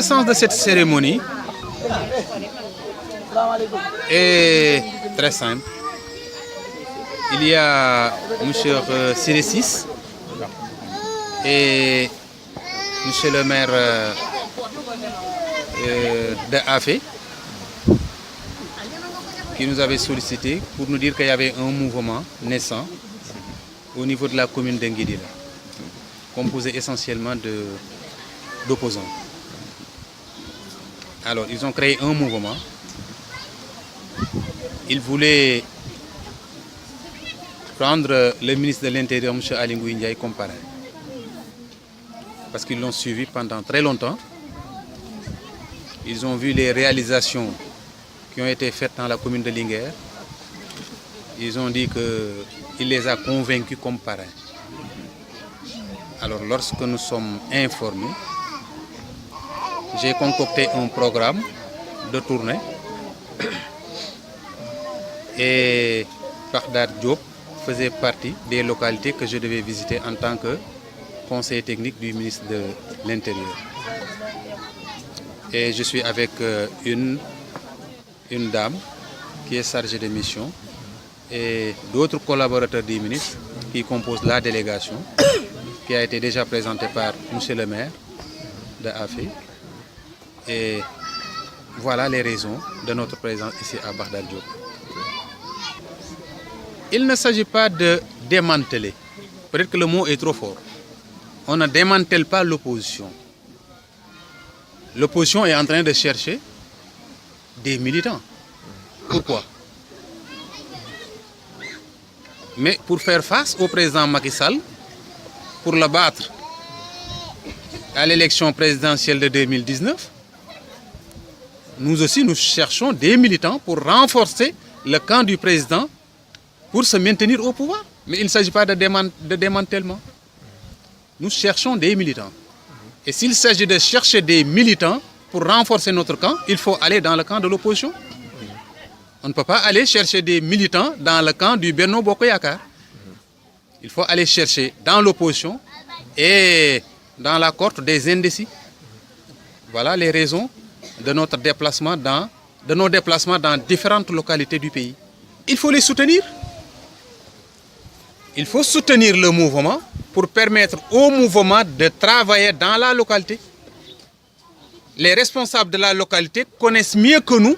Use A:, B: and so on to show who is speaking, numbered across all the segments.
A: sens de cette cérémonie est très simple. Il y a M. Siresis et M. le maire de Afé qui nous avait sollicité pour nous dire qu'il y avait un mouvement naissant au niveau de la commune d'Enguédila, composé essentiellement d'opposants. Alors, ils ont créé un mouvement. Ils voulaient prendre le ministre de l'Intérieur, M. Ali Ngouille Ndiaye, comme parrain. Parce qu'ils l'ont suivi pendant très longtemps. Ils ont vu les réalisations qui ont été faites dans la commune de Linguère. Ils ont dit qu'il les a convaincus comme parrain. Alors, lorsque nous sommes informés, j'ai concocté un programme de tournée et Bagdad Diop faisait partie des localités que je devais visiter en tant que conseiller technique du ministre de l'Intérieur. Et je suis avec une dame qui est chargée de mission et d'autres collaborateurs du ministre qui composent la délégation qui a été déjà présentée par M. le maire de Afé. Et voilà les raisons de notre présence ici à Bagdad Diop. Il ne s'agit pas de démanteler. Peut-être que le mot est trop fort. On ne démantèle pas l'opposition. L'opposition est en train de chercher des militants. Pourquoi? Mais pour faire face au président Macky Sall, pour le battre à l'élection présidentielle de 2019, nous aussi nous cherchons des militants pour renforcer le camp du président pour se maintenir au pouvoir. Mais il ne s'agit pas de démantèlement. Nous cherchons des militants. Et s'il s'agit de chercher des militants pour renforcer notre camp, il faut aller dans le camp de l'opposition. On ne peut pas aller chercher des militants dans le camp du Benno Bokk Yakaar. Il faut aller chercher dans l'opposition et dans la cohorte des indécis. Voilà les raisons de nos déplacements dans différentes localités du pays. Il faut les soutenir. Il faut soutenir le mouvement pour permettre au mouvement de travailler dans la localité. Les responsables de la localité connaissent mieux que nous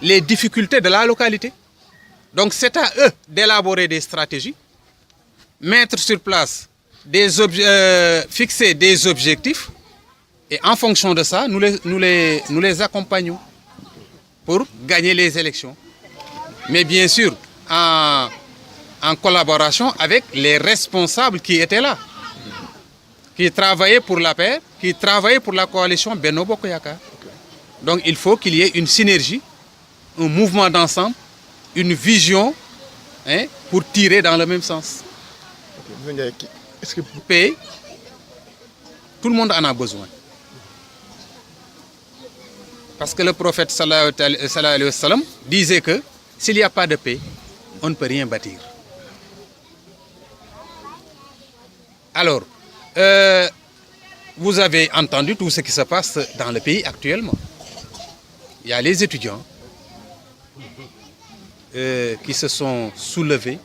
A: les difficultés de la localité. Donc c'est à eux d'élaborer des stratégies, mettre sur place fixer des objectifs et en fonction de ça, nous les accompagnons pour gagner les élections. Mais bien sûr, en collaboration avec les responsables qui étaient là, qui travaillaient pour la paix, qui travaillaient pour la coalition Benno Bokk Yakaar. Donc il faut qu'il y ait une synergie, un mouvement d'ensemble, une vision pour tirer dans le même sens. Est-ce que pour paix, tout le monde en a besoin. Parce que le prophète sallallahu alayhi wa sallam disait que s'il n'y a pas de paix, on ne peut rien bâtir. Alors, vous avez entendu tout ce qui se passe dans le pays actuellement. Il y a les étudiants qui se sont soulevés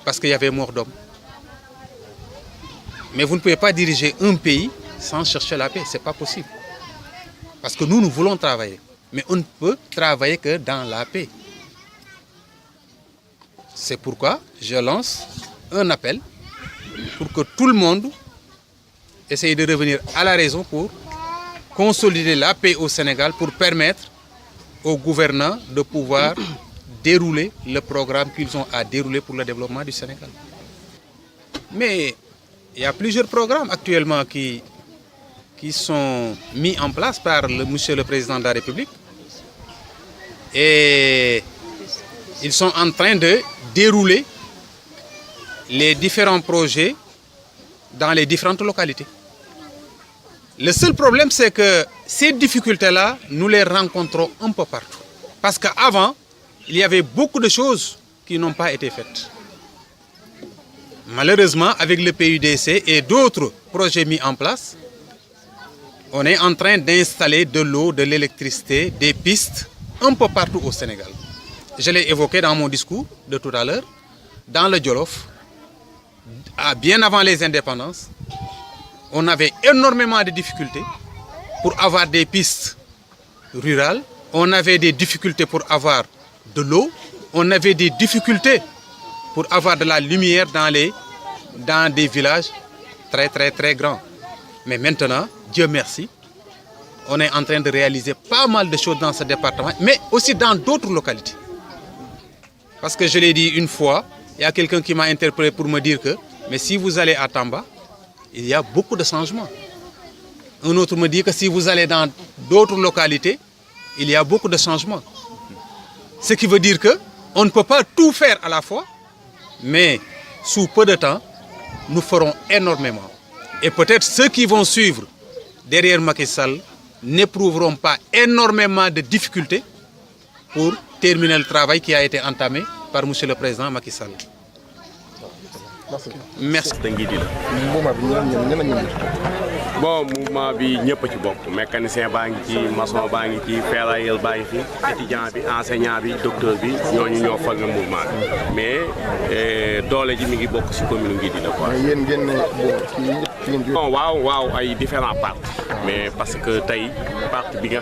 A: parce qu'il y avait mort d'homme. Mais vous ne pouvez pas diriger un pays sans chercher la paix, ce n'est pas possible. Parce que nous voulons travailler, mais on ne peut travailler que dans la paix. C'est pourquoi je lance un appel pour que tout le monde essaye de revenir à la raison pour consolider la paix au Sénégal, pour permettre aux gouvernants de pouvoir dérouler le programme qu'ils ont à dérouler pour le développement du Sénégal. Mais il y a plusieurs programmes actuellement qui sont mis en place par monsieur le Président de la République. Et ils sont en train de dérouler les différents projets dans les différentes localités. Le seul problème, c'est que ces difficultés-là, nous les rencontrons un peu partout. Parce qu'avant, il y avait beaucoup de choses qui n'ont pas été faites. Malheureusement, avec le PUDC et d'autres projets mis en place, on est en train d'installer de l'eau, de l'électricité, des pistes un peu partout au Sénégal. Je l'ai évoqué dans mon discours de tout à l'heure. Dans le Djolof, bien avant les indépendances, on avait énormément de difficultés pour avoir des pistes rurales. On avait des difficultés pour avoir de l'eau. On avait des difficultés pour avoir de la lumière dans des villages très grands. Mais maintenant, Dieu merci, on est en train de réaliser pas mal de choses dans ce département, mais aussi dans d'autres localités. Parce que je l'ai dit une fois, il y a quelqu'un qui m'a interpellé pour me dire que, mais si vous allez à Tamba, il y a beaucoup de changements. Un autre me dit que si vous allez dans d'autres localités, il y a beaucoup de changements. Ce qui veut dire qu'on ne peut pas tout faire à la fois, mais sous peu de temps, nous ferons énormément. Et peut-être ceux qui vont suivre derrière Macky Sall n'éprouveront pas énormément de difficultés pour terminer le travail qui a été entamé par M. le Président Macky Sall. Merci.
B: Bon, mouvement bi ñëpp ci bokk mécanicien baa ngi ci maçon baa ngi ci ferrailleur baa ngi fi étudiant bi enseignant bi docteur bi ñooñu ñoo fag mouvement bi mais doole ji mi ngi bokk ci commune Nguidila quoi.
C: yéen ngeen
B: bon waaw ay différents partis mais parce que tey parti bi nga